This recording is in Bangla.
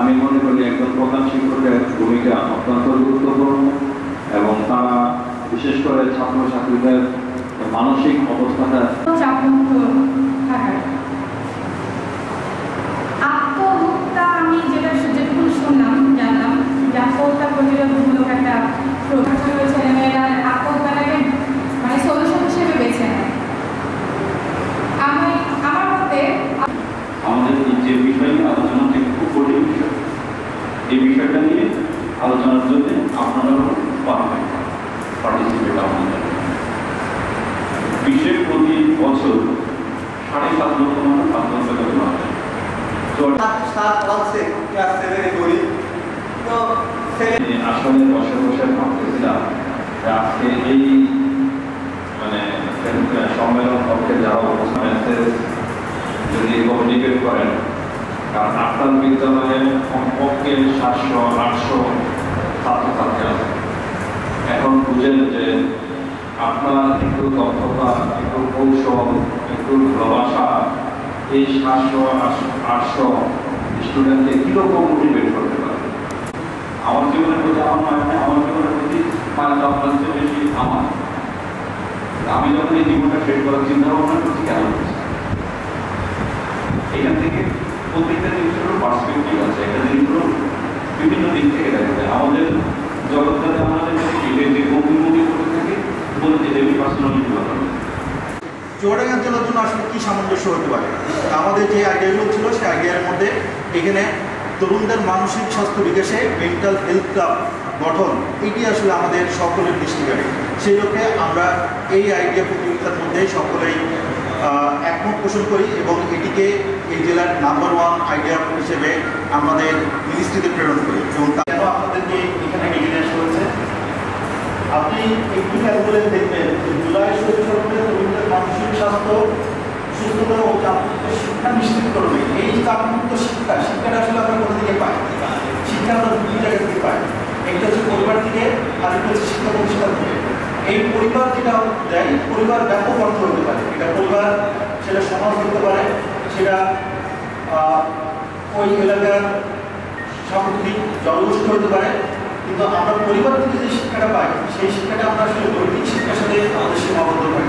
আমি মনে করি একজন প্রধান শিক্ষকের ভূমিকা অত্যন্ত গুরুত্বপূর্ণ এবং তারা বিশেষ করে ছাত্রছাত্রীদের মানসিক অবস্থাটা চাপমুক্ত থাকার। আত্মহত্যা আমি যেটুকু শুনলাম জানলাম যে আত্মহত্যা প্রতিরোধমূলক একটা প্রোগ্রাম ছেলেমেয়েরা আত্মহত্যাটাকে মানে সলিউশন হিসেবে বেছে নেয়। আমার মতে আমাদের যে বিষয় নিয়ে আলোচনা থেকে খুব কঠিন বিষয়, এই বিষয়টা নিয়ে আলোচনার জন্য আপনারাও পার্টিসিপেট আমাদের বিশ্বের প্রতি বছর 7.5 লক্ষ মানুষ আত্মহত্যা করে মারা যায়। আসলে বসে বসে ভাবতেছিলাম যে আজকে এই মানে সম্মেলন পক্ষে যারা অবস্থান যদি কমিউনিকেট করেন, কারণ আপনার বিদ্যালয়ে কমপক্ষে 700-800 ছাত্রছাত্রী আছে। এখন বুঝেন যে আপনার একটু দক্ষতা, একটু কৌশল, একটু ভালোবাসা এই 700-800 স্টুডেন্টকে কীরকম মোটিভেট করতে পারে। আমার জীবনের প্রতি আমার জীবনের প্রতি মানে আপনার চেয়ে বেশি আমার। আমি যখন এই জীবনটা শেষ করার চিন্তা ভাবনা করছি কেন করছি, এখান থেকে প্রত্যেকটা জিনিসের পার্সপেক্টিভ আছে, একটা জিনিসগুলো বিভিন্ন দিক থেকে দেখা যায়। আমাদের জগৎটাতে আমাদের যে গভীরমতি করতে থাকে বলতে যে পার্সোনালিটি ব্যাপার চুয়াডাঙ্গা জেলার জন্য আসলে কী সামঞ্জস্য হতে পারে। আমাদের যে আইডিয়াগুলো ছিল সেই আইডিয়ার মধ্যে এখানে তরুণদের মানসিক স্বাস্থ্য বিকাশে মেন্টাল হেলথ ক্লাব গঠন, এটি আসলে আমাদের সকলের দৃষ্টিকারে। সেই লক্ষ্যে আমরা এই আইডিয়া প্রতিযোগিতার মধ্যে সকলেই একমত পোষণ করি এবং এটিকে এই জেলার নাম্বার 1 আইডিয়া হিসেবে আমাদের মিনিস্ট্রিতে প্রেরণ করি। এবং কেন আপনাদেরকে এখানে ডেকে আসা হয়েছে, আপনি একটু খেয়াল করে দেখবেন যে জুলাই শহীদ তরুণদের মানসিক স্বাস্থ্য, সুস্থতা ও চাপমুক্ত শিক্ষা নিশ্চিত করবে। এই চাপমুক্ত শিক্ষাটা আসলে আমরা কোথা থেকে পাই? শিক্ষা আমরা 2 জায়গা থেকে পাই। একটা হচ্ছে পরিবার থেকে, আর একটা হচ্ছে শিক্ষা প্রতিষ্ঠান থেকে। এই পরিবার যেটা দেয়, পরিবার ব্যাপক অর্থ হতে পারে। এটা পরিবার, সেটা সমাজ হতে পারে, সেটা ওই এলাকার সামগ্রিক জনগোষ্ঠী হতে পারে। কিন্তু আমরা পরিবার থেকে যে শিক্ষাটা পাই, সেই শিক্ষাটা আমরা আসলে নৈতিক শিক্ষার সাথে আমাদের সীমাবদ্ধ পাই।